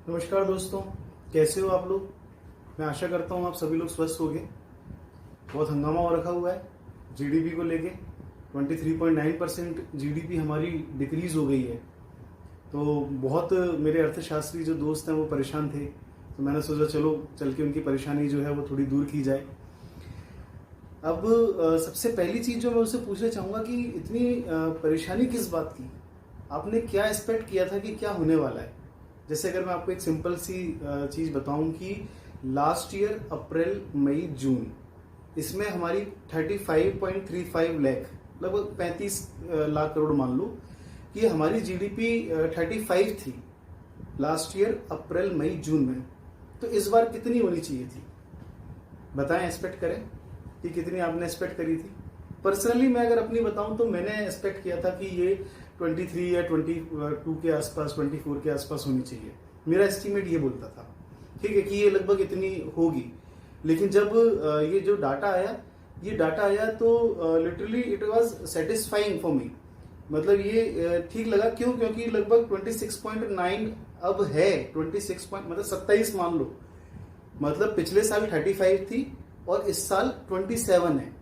नमस्कार दोस्तों, कैसे हो आप लोग। मैं आशा करता हूँ आप सभी लोग स्वस्थ होंगे। बहुत हंगामा हो रखा हुआ है जीडीपी को लेके। 23.9% जीडीपी हमारी डिक्रीज हो गई है। तो बहुत मेरे अर्थशास्त्री जो दोस्त हैं वो परेशान थे, तो मैंने सोचा चलो चल के उनकी परेशानी जो है वो थोड़ी दूर की जाए। अब सबसे पहली चीज़ जो मैं उससे पूछना चाहूँगा कि इतनी परेशानी किस बात की, आपने क्या एक्सपेक्ट किया था कि क्या होने वाला है। जैसे अगर मैं आपको एक सिंपल सी चीज़ बताऊं कि लास्ट ईयर अप्रैल मई जून इसमें हमारी 35.35 लाख, लगभग 35 लाख करोड़ मान लो कि हमारी जीडीपी 35 थी लास्ट ईयर अप्रैल मई जून में। तो इस बार कितनी होनी चाहिए थी, बताएं, एक्सपेक्ट करें कि कितनी आपने एक्सपेक्ट करी थी। पर्सनली मैं अगर अपनी बताऊं तो मैंने एक्सपेक्ट किया था कि ये 23 या 22 के आसपास, 24 के आसपास होनी चाहिए। मेरा एस्टीमेट ये बोलता था, ठीक है, कि ये लगभग इतनी होगी। लेकिन जब ये जो डाटा आया तो literally it was satisfying for me. मतलब ये ठीक लगा। क्यों? क्योंकि लगभग 26.9 अब है मतलब 27 मान लो। मतलब पिछले साल 35 थी और इस साल 27 है।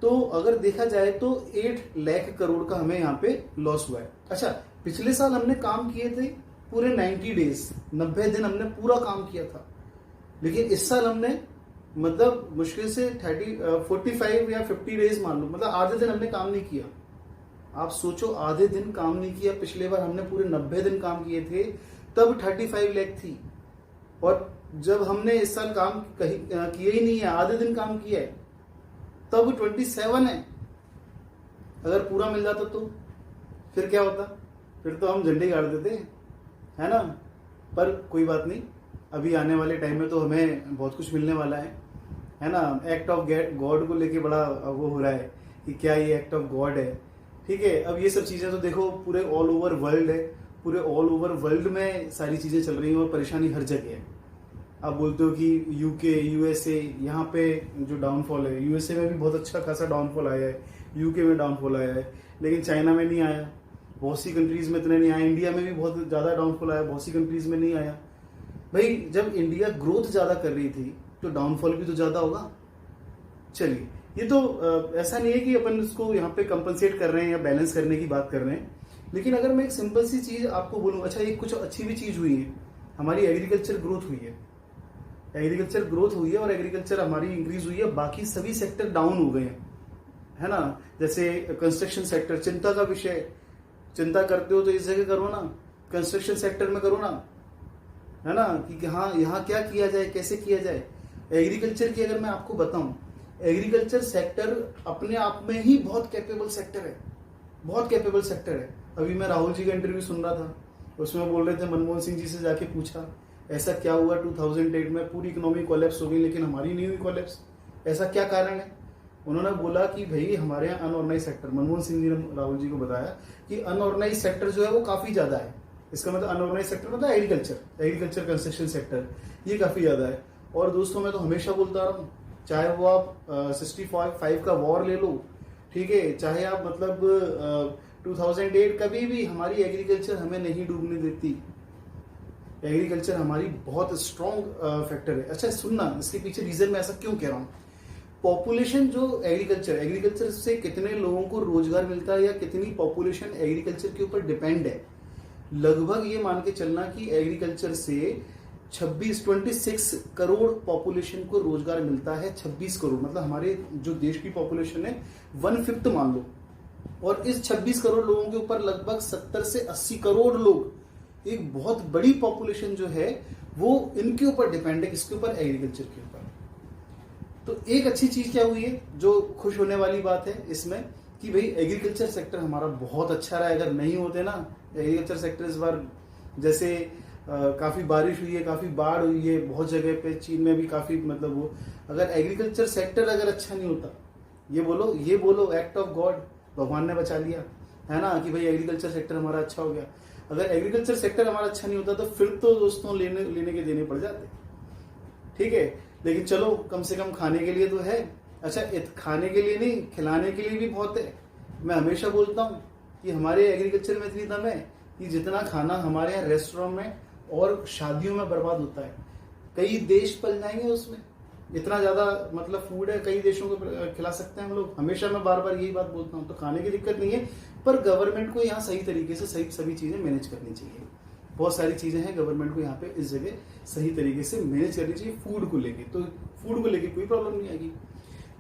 तो अगर देखा जाए तो 8 लाख करोड़ का हमें यहाँ पे लॉस हुआ है। अच्छा, पिछले साल हमने काम किए थे पूरे 90 डेज, 90 दिन हमने पूरा काम किया था। लेकिन इस साल हमने मतलब मुश्किल से 45 या 50 डेज मान लो, मतलब आधे दिन हमने काम नहीं किया। आप सोचो, आधे दिन काम नहीं किया। पिछले बार हमने पूरे 90 दिन काम किए थे, तब 35 लाख थी। और जब हमने इस साल काम किया ही नहीं है, आधे दिन काम किया है, तब 27 है। अगर पूरा मिल जाता तो फिर क्या होता? फिर तो हम झंडे गाड़ देते, है ना। पर कोई बात नहीं, अभी आने वाले टाइम में तो हमें बहुत कुछ मिलने वाला है ना। एक्ट ऑफ गॉड को लेके बड़ा वो हो रहा है कि क्या ये एक्ट ऑफ गॉड है, ठीक है। अब ये सब चीजें तो देखो पूरे ऑल ओवर वर्ल्ड है, पूरे ऑल ओवर वर्ल्ड में सारी चीजें चल रही हैं और परेशानी हर जगह है। आप बोलते हो कि यूके, यूएसए, यहाँ पे जो डाउनफॉल है, यूएसए में भी बहुत अच्छा खासा डाउनफॉल आया है, यूके में डाउनफॉल आया है, लेकिन चाइना में नहीं आया, बहुत सी कंट्रीज में इतने नहीं आया। इंडिया में भी बहुत ज्यादा डाउनफॉल आया, बहुत सी कंट्रीज में नहीं आया। भाई जब इंडिया ग्रोथ ज्यादा कर रही थी तो डाउनफॉल भी तो ज्यादा होगा। चलिए, ये तो ऐसा नहीं है कि अपन इसको यहाँ पे कंपनसेट कर रहे हैं या बैलेंस करने की बात कर रहे हैं। लेकिन अगर मैं एक सिंपल सी चीज आपको बोलूँ, अच्छा एक कुछ अच्छी भी चीज हुई है, हमारी एग्रीकल्चर ग्रोथ हुई है। एग्रीकल्चर ग्रोथ हुई है और एग्रीकल्चर हमारी इंक्रीज हुई है। बाकी सभी सेक्टर डाउन हो गए हैं, है ना। जैसे कंस्ट्रक्शन सेक्टर, चिंता का विषय, चिंता करते हो तो इस जगह करो ना, कंस्ट्रक्शन सेक्टर में करो ना, है ना, कि हाँ यहाँ क्या किया जाए, कैसे किया जाए। एग्रीकल्चर की अगर मैं आपको बताऊं, एग्रीकल्चर सेक्टर अपने आप में ही बहुत कैपेबल सेक्टर है, बहुत कैपेबल सेक्टर है। अभी मैं राहुल जी का इंटरव्यू सुन रहा था, उसमें बोल रहे थे, मनमोहन सिंह जी से जाके पूछा ऐसा क्या हुआ 2008 में पूरी इकोनॉमी कोलैप्स हो गई लेकिन हमारी नहीं हुई कोलैप्स, ऐसा क्या कारण है। उन्होंने बोला कि भाई हमारे यहाँ अनऑर्गेनाइज सेक्टर, मनमोहन सिंह जी ने राहुल जी को बताया कि अनऑर्गेनाइज सेक्टर जो है वो काफी ज्यादा है। इसका मतलब अनऑर्गेनाइज सेक्टर मतलब एग्रीकल्चर कंस्ट्रक्शन सेक्टर, ये काफी ज्यादा है। और दोस्तों मैं तो हमेशा बोलता रहा हूँ, चाहे वो आप 65 का वॉर ले लो, ठीक है, चाहे आप मतलब 2008, कभी भी हमारी एग्रीकल्चर हमें नहीं डूबने देती। एग्रीकल्चर हमारी बहुत स्ट्रॉन्ग फैक्टर है। अच्छा सुनना, इसके पीछे रीजन मैं ऐसा क्यों कह रहा हूँ। पॉपुलेशन जो एग्रीकल्चर से कितने लोगों को रोजगार मिलता है या कितनी पॉपुलेशन एग्रीकल्चर के ऊपर डिपेंड है, लगभग ये मान के चलना कि एग्रीकल्चर से 26 करोड़ पॉपुलेशन को रोजगार मिलता है। 26 करोड़ मतलब हमारे जो देश की पॉपुलेशन है 1/5 मान लो। और इस 26 करोड़ लोगों के ऊपर लगभग 70 से 80 करोड़ लोग, एक बहुत बड़ी पॉपुलेशन जो है वो इनके ऊपर डिपेंड है। किसके ऊपर? एग्रीकल्चर के ऊपर। तो एक अच्छी चीज क्या हुई है, जो खुश होने वाली बात है इसमें, कि भाई एग्रीकल्चर सेक्टर हमारा बहुत अच्छा रहा है। अगर नहीं होते ना एग्रीकल्चर सेक्टर इस बार, जैसे काफी बारिश हुई है, काफी बाढ़ हुई है बहुत जगह पे, चीन में भी काफी, मतलब वो, अगर एग्रीकल्चर सेक्टर अगर अच्छा नहीं होता, ये बोलो एक्ट ऑफ गॉड, भगवान ने बचा लिया, है ना, कि भाई एग्रीकल्चर सेक्टर हमारा अच्छा हो गया। अगर एग्रीकल्चर सेक्टर हमारा अच्छा नहीं होता तो फिर तो दोस्तों लेने के देने पड़ जाते, ठीक है। लेकिन चलो कम से कम खाने के लिए तो है। अच्छा, खाने के लिए नहीं, खिलाने के लिए भी बहुत है। मैं हमेशा बोलता हूँ कि हमारे एग्रीकल्चर में इतनी दम है कि जितना खाना हमारे यहाँ रेस्टोरेंट में और शादियों में बर्बाद होता है। कई देश पल जाएंगे उसमें, इतना ज्यादा मतलब फूड है, कई देशों को खिला सकते हैं हम लोग। हमेशा मैं बार बार यही बात बोलता हूँ, तो खाने की दिक्कत नहीं है, पर गवर्नमेंट को यहाँ सही तरीके से सभी चीजें मैनेज करनी चाहिए। बहुत सारी चीजें हैं गवर्नमेंट को यहाँ पे इस जगह सही तरीके से मैनेज करनी चाहिए फूड को लेके, तो फूड को लेके कोई प्रॉब्लम नहीं आएगी।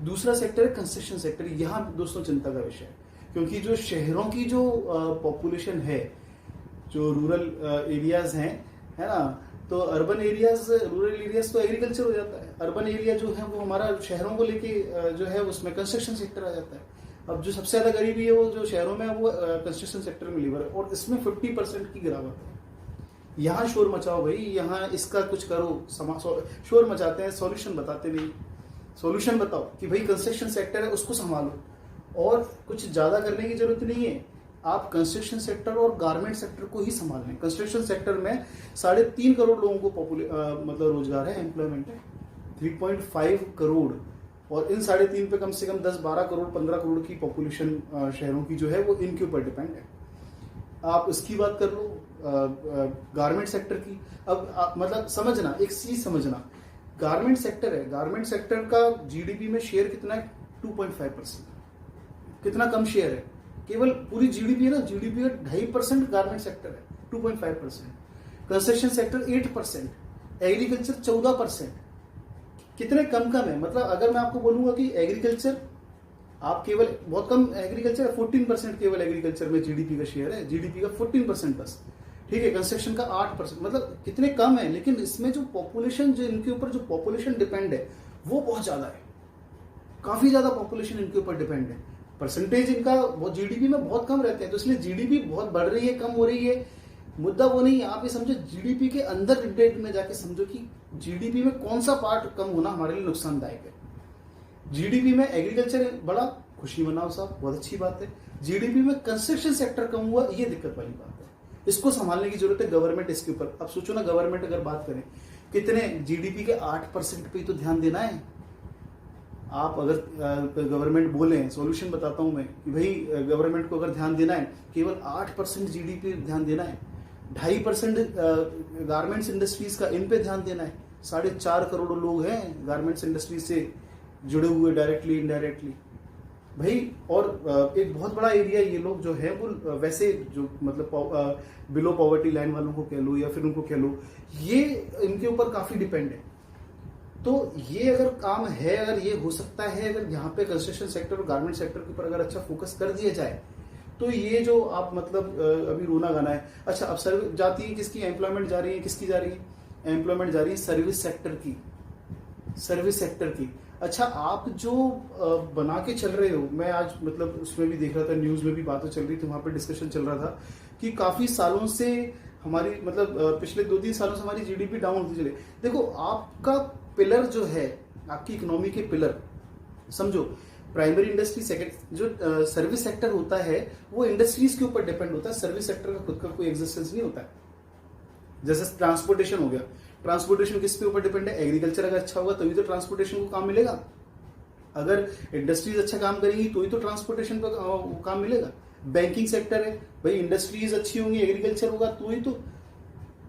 दूसरा सेक्टर है कंस्ट्रक्शन सेक्टर। यहाँ दोस्तों चिंता का विषय है, क्योंकि जो शहरों की जो पॉपुलेशन है, जो रूरल एरियाज हैं, है ना, तो अर्बन एरियाज, रूरल एरियाज तो एग्रीकल्चर हो जाता है। अर्बन एरिया जो है वो हमारा शहरों को लेके जो है उसमें कंस्ट्रक्शन सेक्टर आ जाता है। अब जो सबसे ज्यादा गरीबी है वो जो शहरों में है वो कंस्ट्रक्शन सेक्टर में लीवर है, और इसमें 50% की गिरावट है। यहाँ शोर मचाओ भाई, यहाँ इसका कुछ करो, शोर मचाते हैं, सॉल्यूशन बताते नहीं। सॉल्यूशन बताओ कि भाई कंस्ट्रक्शन सेक्टर है उसको संभालो, और कुछ ज्यादा करने की जरूरत नहीं है। आप कंस्ट्रक्शन सेक्टर और गारमेंट सेक्टर को ही संभाल लें। कंस्ट्रक्शन सेक्टर में 3.5 करोड़ लोगों को मतलब रोजगार है, एम्प्लॉयमेंट है 3.5 करोड़, और इन 3.5 पे कम से कम 10-12 करोड़ 15 करोड़ की पॉपुलेशन शहरों की जो है वो इनके ऊपर डिपेंड है। आप इसकी बात कर लो, गारमेंट सेक्टर की। अब मतलब समझना, एक चीज समझना, गारमेंट सेक्टर है, गारमेंट सेक्टर का जीडीपी में शेयर कितना है? 2.5%। कितना कम शेयर है? केवल पूरी जीडीपी है ना, जीडीपी का 2.5% गारमेंट सेक्टर है, 2.5%। Construction sector 8%, agriculture 14%। कितने कम है। मतलब अगर मैं आपको बोलूंगा कि एग्रीकल्चर आप केवल बहुत कम एग्रीकल्चर है, 14% केवल एग्रीकल्चर में जीडीपी का शेयर है, जीडीपी का 14% बस, ठीक है। कंस्ट्रक्शन का 8%, मतलब कितने कम है, लेकिन इसमें जो पॉपुलेशन, जो इनके ऊपर जो पॉपुलेशन डिपेंड है वो बहुत ज्यादा है, काफी ज्यादा पॉपुलेशन इनके ऊपर डिपेंड है। परसेंटेज इनका बहुत जीडीपी में बहुत कम रहते हैं, तो इसलिए जीडीपी बहुत बढ़ रही है, कम हो रही है, मुद्दा वो नहीं है। आप ये समझो जीडीपी के अंदर डिटेल में जाके समझो कि जीडीपी में कौन सा पार्ट कम होना हमारे लिए नुकसानदायक है। जीडीपी में एग्रीकल्चर बड़ा, खुशी मनाओ साहब, बहुत अच्छी बात है। जीडीपी में कंस्ट्रक्शन सेक्टर कम हुआ, ये दिक्कत वाली बात है, इसको संभालने की जरूरत है गवर्नमेंट इसके ऊपर। अब सोचो ना, गवर्नमेंट अगर बात करें, कितने जीडीपी के 8% पे तो ध्यान देना है। आप अगर गवर्नमेंट बोले, सॉल्यूशन बताता हूं मैं कि भाई गवर्नमेंट को अगर ध्यान देना है, केवल 8% जीडीपी ध्यान देना है, 2.5% गारमेंट्स इंडस्ट्रीज का इन पे ध्यान देना है। 4.5 करोड़ लोग हैं गारमेंट्स इंडस्ट्रीज से जुड़े हुए, डायरेक्टली इनडायरेक्टली भाई। और एक बहुत बड़ा एरिया ये लोग जो है वो वैसे जो मतलब बिलो पॉवर्टी लाइन वालों को कह लो या फिर उनको कह लो, ये इनके ऊपर काफी डिपेंड है। तो ये अगर काम है, अगर ये हो सकता है, अगर यहाँ पे कंस्ट्रक्शन सेक्टर और गारमेंट सेक्टर के ऊपर अगर अच्छा फोकस कर दिया जाए, तो ये जो आप मतलब अभी रोना गाना है। अच्छा, अब सर्विस जाती है किसकी, एम्प्लॉयमेंट जा रही है, किसकी जा रही है? एम्प्लॉयमेंट जा रही है सर्विस सेक्टर की, सर्विस सेक्टर की। अच्छा, आप जो बना के चल रहे हो, मैं आज मतलब उसमें भी देख रहा था, न्यूज में भी बातें चल रही थी, वहां पे डिस्कशन चल रहा था कि काफी सालों से हमारी मतलब पिछले 2-3 सालों से हमारी जीडीपी डाउन होती चले। देखो, आपका पिलर जो है, आपकी इकोनॉमी के पिलर समझो, प्राइमरी इंडस्ट्री, सेकंड जो सर्विस सेक्टर होता है वो इंडस्ट्रीज के ऊपर डिपेंड होता है। सर्विस सेक्टर का खुद का कोई एग्जिस्टेंस नहीं होता है। जैसे ट्रांसपोर्टेशन हो गया, ट्रांसपोर्टेशन किस पे ऊपर डिपेंड है? एग्रीकल्चर अगर अच्छा होगा तभी तो ट्रांसपोर्टेशन को काम मिलेगा। अगर इंडस्ट्रीज अच्छा काम करेंगी तो ही तो ट्रांसपोर्टेशन को काम मिलेगा। बैंकिंग सेक्टर है भाई, इंडस्ट्रीज अच्छी होंगी, एग्रीकल्चर होगा तो ही तो,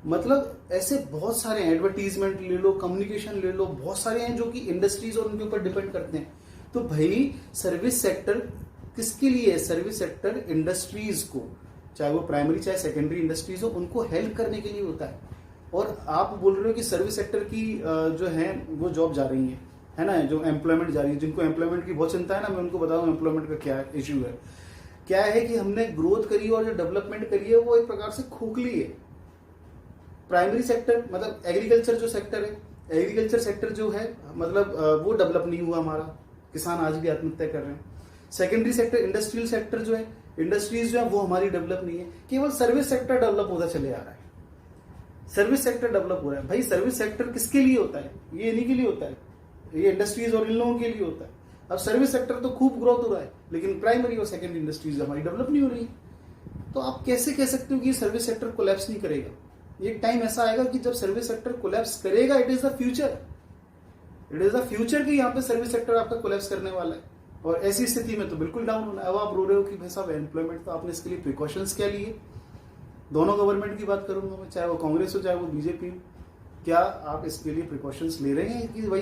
मतलब ऐसे बहुत सारे हैं। एडवर्टीजमेंट ले लो, कम्युनिकेशन ले लो, बहुत सारे हैं जो कि इंडस्ट्रीज और उनके ऊपर डिपेंड करते हैं। तो भाई सर्विस सेक्टर किसके लिए है? सर्विस सेक्टर इंडस्ट्रीज को, चाहे वो प्राइमरी चाहे सेकेंडरी इंडस्ट्रीज हो, उनको हेल्प करने के लिए होता है। और आप बोल रहे हो कि सर्विस सेक्टर की जो है वो जॉब जा रही है ना, जो एम्प्लॉयमेंट जा रही है, जिनको एम्प्लॉयमेंट की बहुत चिंता है ना, मैं उनको बताऊं एम्प्लॉयमेंट का क्या इश्यू है। क्या है कि हमने ग्रोथ करी और जो डेवलपमेंट करी है वो एक प्रकार से खोखली है। प्राइमरी सेक्टर मतलब एग्रीकल्चर जो सेक्टर है, एग्रीकल्चर सेक्टर जो है मतलब वो डेवलप नहीं हुआ हमारा, किसान आज भी आत्महत्या कर रहे हैं। सेकेंडरी सेक्टर इंडस्ट्रियल सेक्टर जो है, इंडस्ट्रीज जो है वो हमारी डेवलप नहीं है, केवल सर्विस सेक्टर डेवलप होता चले आ रहा है। सर्विस सेक्टर डेवलप हो रहा है। भाई सर्विस सेक्टर किसके लिए होता है? ये इन्हीं के लिए होता है, ये इंडस्ट्रीज और इन लोगों के लिए होता है। अब सर्विस सेक्टर तो खूब ग्रोथ हो रहा है, लेकिन प्राइमरी और सेकेंडरी इंडस्ट्रीज हमारी डेवलप नहीं हो रही। तो आप कैसे कह सकते हो कि सर्विस सेक्टर कोलैप्स नहीं करेगा? एक टाइम ऐसा आएगा कि जब सर्विस सेक्टर कोलैप्स करेगा। It is the future, it is the future कि यहाँ पे सर्विस सेक्टर आपका कोलैप्स करने वाला है। और ऐसी स्थिति में तो बिल्कुल डाउन होना है। अब आप रो रहे हो कि भाई साहब एम्प्लॉयमेंट, तो आपने इसके लिए प्रिकॉशंस क्या लिए? दोनों गवर्नमेंट की बात करूंगा मैं, चाहे वो कांग्रेस हो चाहे वो बीजेपी हो, क्या आप इसके लिए प्रिकॉशंस ले रहे हैं कि भाई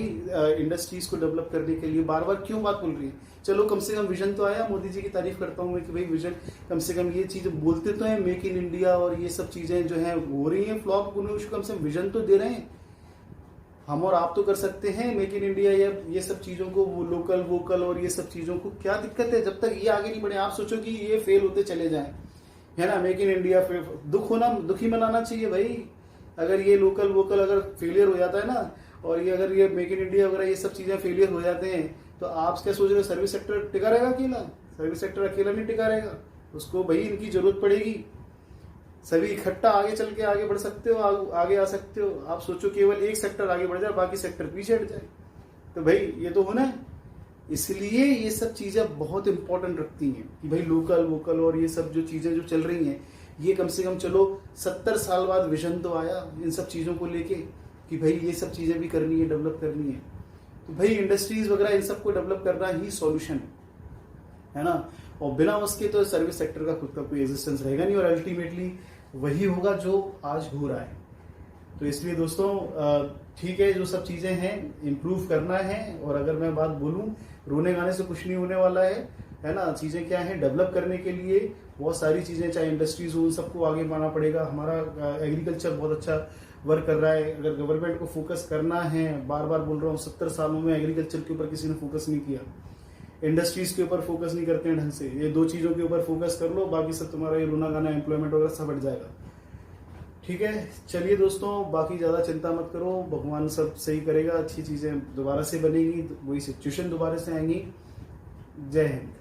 इंडस्ट्रीज को डेवलप करने के लिए बार बार क्यों बात बोल रही है? चलो कम से कम विजन तो आया, मोदी जी की तारीफ करता हूँ मैं कि भाई विजन, कम से कम ये चीजें बोलते तो हैं, मेक इन इंडिया और ये सब चीजें जो है हो रही हैं फ्लॉप, उन्हें उसको कम से कम विजन तो दे रहे हैं। हम और आप तो कर सकते हैं मेक इन इंडिया या ये सब चीजों को, वो लोकल वोकल और ये सब चीजों को, क्या दिक्कत है जब तक ये आगे नहीं बढ़े? आप सोचो कि ये फेल होते चले जाएं, है ना, मेक इन इंडिया दुख ही मनाना चाहिए भाई। अगर ये लोकल वोकल अगर फेलियर हो जाता है ना, और ये अगर ये मेक इन इंडिया वगैरह ये सब चीजें फेलियर हो जाते हैं, तो आप क्या सोच रहे हो सर्विस सेक्टर टिका रहेगा अकेला? सर्विस सेक्टर अकेला नहीं टिका रहेगा, उसको भाई इनकी जरूरत पड़ेगी। सभी इकट्ठा आगे चल के आगे बढ़ सकते हो, आगे आ सकते हो। आप सोचो केवल एक सेक्टर आगे बढ़ जाए, बाकी सेक्टर पीछे हट जाए, तो भाई ये तो होना है। इसलिए ये सब चीजें बहुत इंपॉर्टेंट रखती हैं कि भाई लोकल वोकल और ये सब जो चीजें जो चल रही हैं, ये कम से कम चलो 70 साल बाद विजन तो आया इन सब चीजों को लेके कि भाई ये सब चीजें भी करनी है, डेवलप करनी है। तो भाई इंडस्ट्रीज वगैरह इन सबको डेवलप करना ही सॉल्यूशन है ना। और बिना उसके तो सर्विस सेक्टर का खुद का कोई एग्जिस्टेंस रहेगा नहीं, और अल्टीमेटली वही होगा जो आज हो रहा है। तो इसलिए दोस्तों ठीक है, जो सब चीजें हैं इम्प्रूव करना है। और अगर मैं बात बोलूं, रोने गाने से कुछ नहीं होने वाला है ना। चीजें क्या है, डेवलप करने के लिए बहुत सारी चीजें, चाहे इंडस्ट्रीज हो, उन सबको आगे बढ़ाना पड़ेगा। हमारा एग्रीकल्चर बहुत अच्छा वर्क कर रहा है। अगर गवर्नमेंट को फोकस करना है, बार बार बोल रहा हूँ, 70 सालों में एग्रीकल्चर के ऊपर किसी ने फोकस नहीं किया, इंडस्ट्रीज के ऊपर फोकस नहीं करते हैं ढंग से। ये दो चीजों के ऊपर फोकस कर लो, बाकी सब तुम्हारा ये रोना गाना एम्प्लॉयमेंट वगैरह सब हट जाएगा। ठीक है, चलिए दोस्तों, बाकी ज्यादा चिंता मत करो, भगवान सब सही करेगा, अच्छी चीजें दोबारा से बनेगी, वही सिचुएशन दोबारा से आएंगी। जय हिंद।